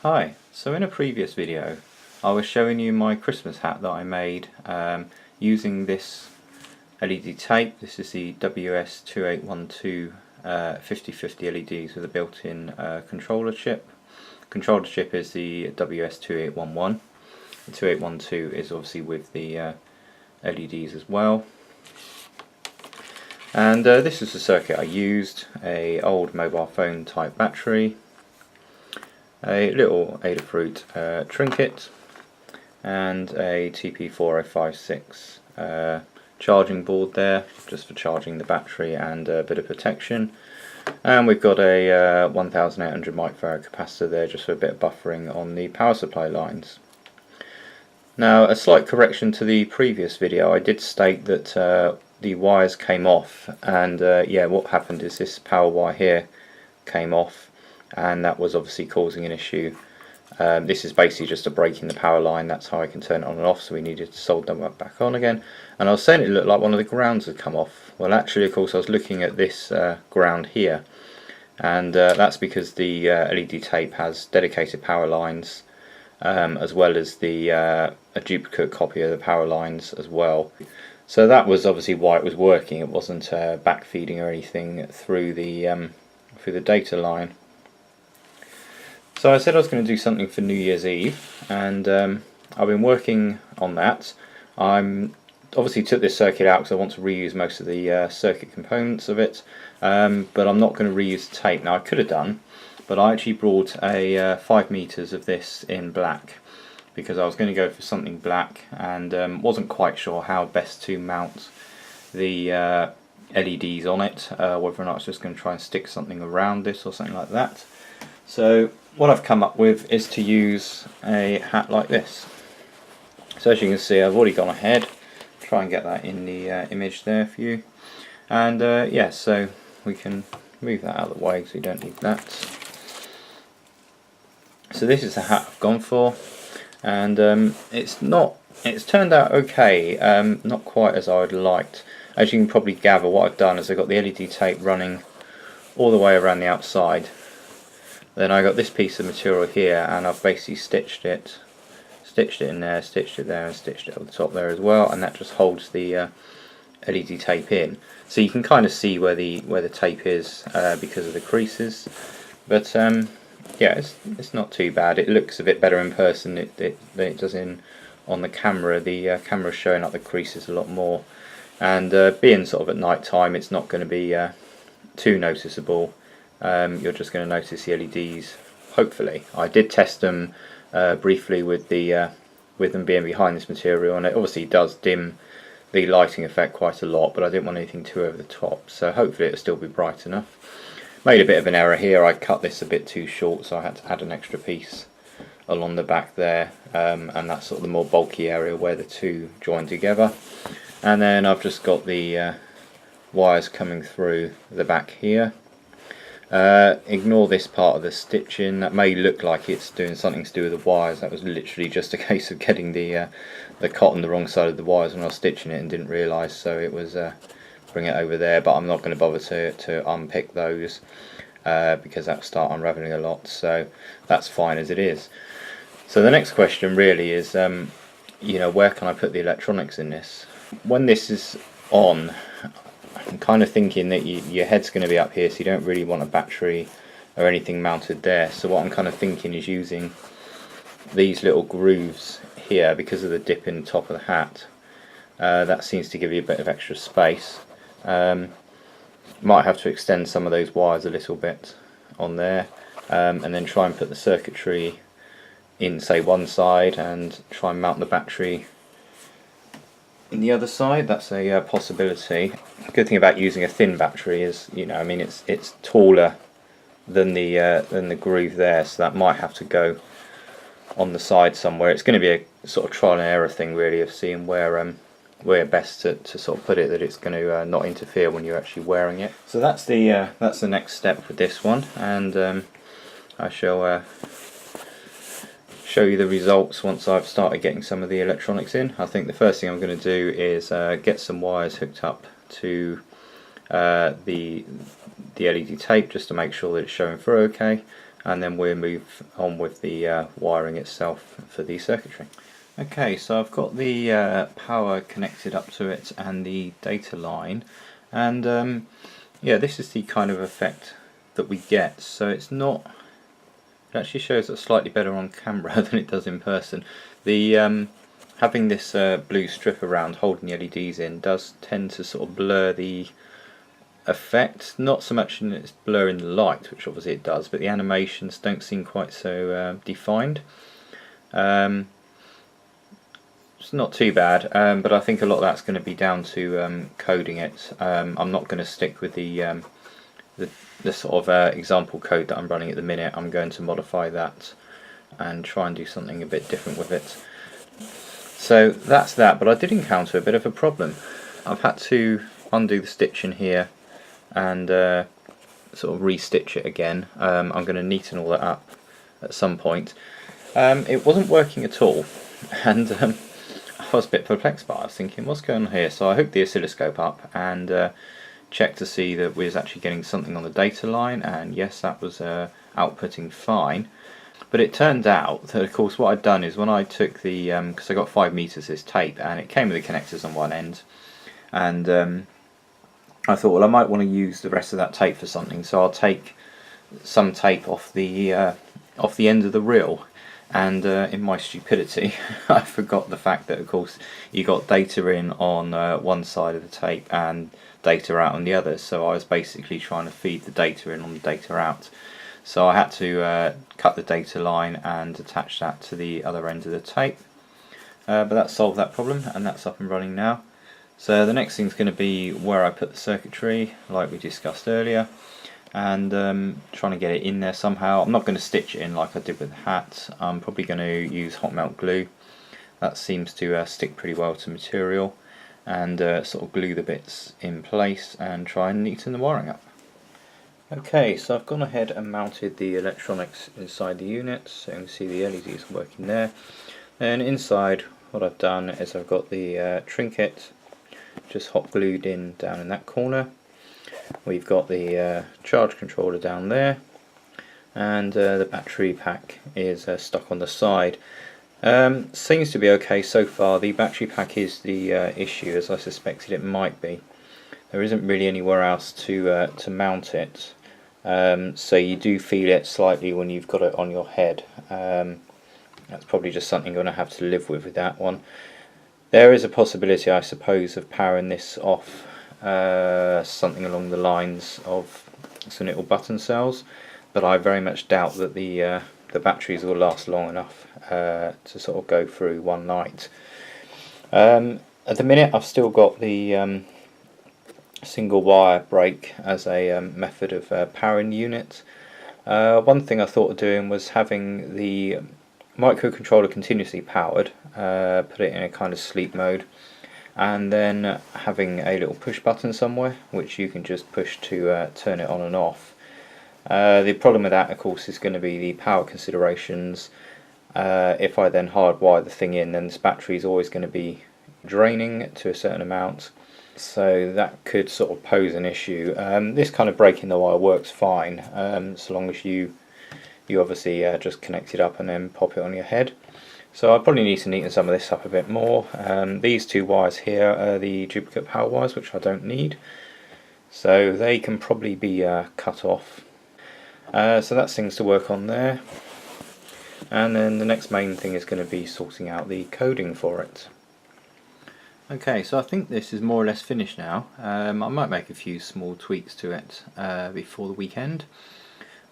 Hi, so in a previous video I was showing you my Christmas hat that I made using this LED tape. This is the WS2812 50/50 LEDs with a built-in controller chip. Controller chip is the WS2811. The 2812 is obviously with the LEDs as well. And this is the circuit I used: a old mobile phone type battery, a little Adafruit trinket, and a TP4056 charging board there, just for charging the battery and a bit of protection. And we've got a 1800 microfarad capacitor there, just for a bit of buffering on the power supply lines. Now, a slight correction to the previous video. I did state that the wires came off, and yeah, what happened is this power wire here came off, and that was obviously causing an issue. This is basically just a break in the power line. That's how I can turn it on and off, so we needed to solder them back on again. And I was saying it looked like one of the grounds had come off. Well, actually, of course, I was looking at this ground here, and that's because the LED tape has dedicated power lines, as well as a duplicate copy of the power lines as well. So that was obviously why it was working. It wasn't backfeeding or anything through the data line. So I said I was going to do something for New Year's Eve, and I've been working on that. I'm obviously took this circuit out because I want to reuse most of the circuit components of it, but I'm not going to reuse tape. Now, I could have done, but I actually brought a 5 meters of this in black, because I was going to go for something black, and wasn't quite sure how best to mount the LEDs on it, whether or not I was just going to try and stick something around this or something like that. So what I've come up with is to use a hat like this. So as you can see, I've already gone ahead, try and get that in the image there for you. And yeah, so we can move that out of the way because we don't need that. So this is the hat I've gone for, and it's turned out okay, not quite as I would liked. As you can probably gather, what I've done is I've got the LED tape running all the way around the outside. Then I got this piece of material here, and I've basically stitched it in there, stitched it there, and stitched it at the top there as well, and that just holds the LED tape in. So you can kind of see where the tape is because of the creases. But yeah, it's not too bad. It looks a bit better in person than it does on the camera. The camera's showing up the creases a lot more, and being sort of at night time, it's not going to be too noticeable. You're just going to notice the LEDs, hopefully. I did test them briefly with them being behind this material, and it obviously does dim the lighting effect quite a lot, but I didn't want anything too over the top, so hopefully it'll still be bright enough. Made a bit of an error here. I cut this a bit too short, so I had to add an extra piece along the back there, and that's sort of the more bulky area where the two join together. And then I've just got the wires coming through the back here. Ignore this part of the stitching. That may look like it's doing something to do with the wires. That was literally just a case of getting the cotton the wrong side of the wires when I was stitching it and didn't realise, so it was bring it over there, but I'm not going to bother to unpick those because that will start unravelling a lot, so that's fine as it is. So the next question really is, you know, where can I put the electronics in this? When this is on, I'm kind of thinking that your head's going to be up here, so you don't really want a battery or anything mounted there. So what I'm kind of thinking is using these little grooves here because of the dip in the top of the hat. That seems to give you a bit of extra space. Might have to extend some of those wires a little bit on there, and then try and put the circuitry in, say, one side, and try and mount the battery in the other side. That's a possibility. The good thing about using a thin battery is, you know, I mean, it's taller than the groove there, so that might have to go on the side somewhere. It's going to be a sort of trial and error thing, really, of seeing where best to sort of put it, that it's going to not interfere when you're actually wearing it. So that's the next step with this one, and I shall show you the results once I've started getting some of the electronics in. I think the first thing I'm going to do is get some wires hooked up to the LED tape, just to make sure that it's showing through okay, and then we'll move on with the wiring itself for the circuitry. Okay, so I've got the power connected up to it and the data line, and yeah, this is the kind of effect that we get. So it's not, it actually shows it slightly better on camera than it does in person. The having this blue strip around holding the LEDs in does tend to sort of blur the effect, not so much in its blurring the light, which obviously it does, but the animations don't seem quite so defined. It's not too bad, but I think a lot of that's going to be down to coding it. I'm not going to stick with the sort of example code that I'm running at the minute. I'm going to modify that and try and do something a bit different with it. So that's that, but I did encounter a bit of a problem. I've had to undo the stitching here and sort of re-stitch it again. I'm going to neaten all that up at some point. It wasn't working at all, and I was a bit perplexed by it. I was thinking, what's going on here? So I hooked the oscilloscope up and checked to see that we was actually getting something on the data line, and yes, that was outputting fine. But it turned out that, of course, what I'd done is when I took the, because I got 5 meters this tape, and it came with the connectors on one end, and I thought, well, I might want to use the rest of that tape for something, so I'll take some tape off the end of the reel. And in my stupidity, I forgot the fact that, of course, you got data in on one side of the tape and data out on the other. So I was basically trying to feed the data in on the data out. So I had to cut the data line and attach that to the other end of the tape. But that solved that problem, and that's up and running now. So the next thing is going to be where I put the circuitry, like we discussed earlier, and trying to get it in there somehow. I'm not going to stitch it in like I did with the hat. I'm probably going to use hot melt glue. That seems to stick pretty well to material, and sort of glue the bits in place and try and neaten the wiring up. Okay, so I've gone ahead and mounted the electronics inside the unit, so you can see the LEDs working there. And inside, what I've done is I've got the trinket just hot glued in down in that corner. We've got the charge controller down there, and the battery pack is stuck on the side. Seems to be okay so far. The battery pack is the issue, as I suspected it might be. There isn't really anywhere else to mount it, so you do feel it slightly when you've got it on your head. That's probably just something you're going to have to live with that one. There is a possibility, I suppose, of powering this off something along the lines of some little button cells, but I very much doubt that the batteries will last long enough to sort of go through one night. At the minute, I've still got the single wire break as a method of powering the unit. One thing I thought of doing was having the microcontroller continuously powered, put it in a kind of sleep mode, and then having a little push button somewhere which you can just push to turn it on and off. The problem with that, of course, is going to be the power considerations. If I then hardwire the thing in, then this battery is always going to be draining to a certain amount, so that could sort of pose an issue. This kind of breaking the wire works fine, so long as you obviously just connect it up and then pop it on your head. So I probably need to neaten some of this up a bit more. These two wires here are the duplicate power wires, which I don't need, so they can probably be cut off. So that's things to work on there, and then the next main thing is going to be sorting out the coding for it. Okay, so I think this is more or less finished now. I might make a few small tweaks to it before the weekend,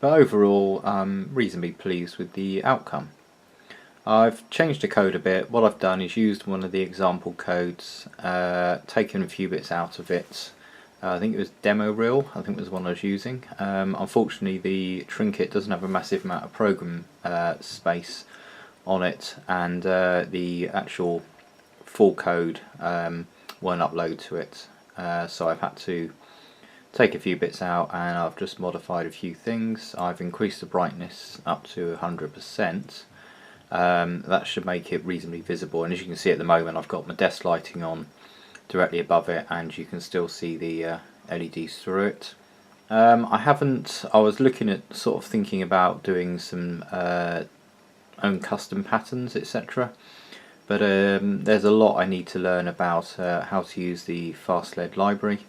but overall I'm reasonably pleased with the outcome. I've changed the code a bit. What I've done is used one of the example codes, taken a few bits out of it. I think it was demo reel, I think was the one I was using. Unfortunately, the trinket doesn't have a massive amount of program space on it, and the actual full code won't upload to it. So I've had to take a few bits out, and I've just modified a few things. I've increased the brightness up to 100%. That should make it reasonably visible, and as you can see at the moment, I've got my desk lighting on directly above it, and you can still see the LEDs through it. I haven't. I was looking at sort of thinking about doing some own custom patterns, etc. But there's a lot I need to learn about how to use the FastLED library,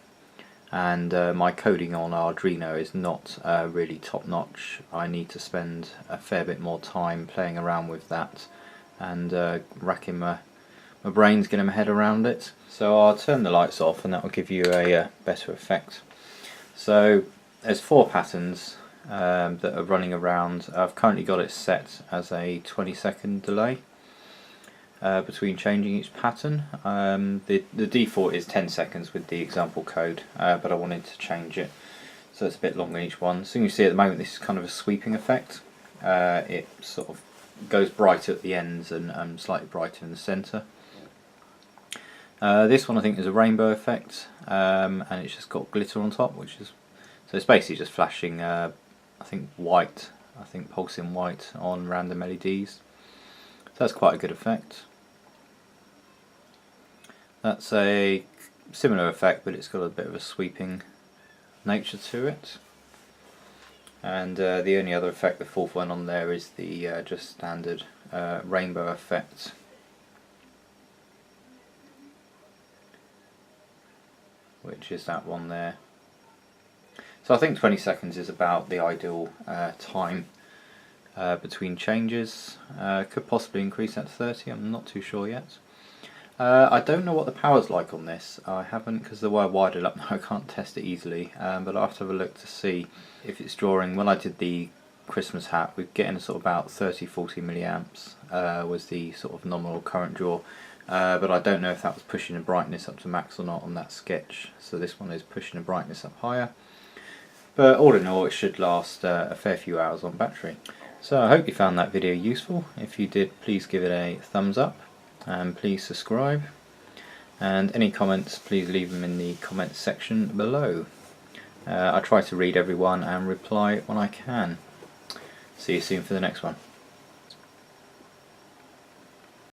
and my coding on Arduino is not really top notch. I need to spend a fair bit more time playing around with that and racking my brains getting my head around it. So I'll turn the lights off and that will give you a better effect. So there's 4 patterns that are running around. I've currently got it set as a 20-second delay between changing each pattern. The default is 10 seconds with the example code, but I wanted to change it so it's a bit longer each one. So you can see at the moment this is kind of a sweeping effect. It sort of goes brighter at the ends and slightly brighter in the centre. This one I think is a rainbow effect, and it's just got glitter on top, which is, so it's basically just flashing I think white, pulsing white on random LEDs. So that's quite a good effect. That's a similar effect, but it's got a bit of a sweeping nature to it. And the only other effect, the 4th one on there, is the just standard rainbow effect. Which is that one there. So I think 20 seconds is about the ideal time between changes. Could possibly increase that to 30, I'm not too sure yet. I don't know what the power's like on this. I haven't, because the way I wired it up now I can't test it easily, but I'll have to have a look to see if it's drawing. When I did the Christmas hat, we're getting sort of about 30-40 milliamps was the sort of nominal current draw. But I don't know if that was pushing the brightness up to max or not on that sketch. So this one is pushing the brightness up higher. But all in all, it should last a fair few hours on battery. So I hope you found that video useful. If you did, please give it a thumbs up and please subscribe. And any comments, please leave them in the comments section below. I try to read everyone and reply when I can. See you soon for the next one.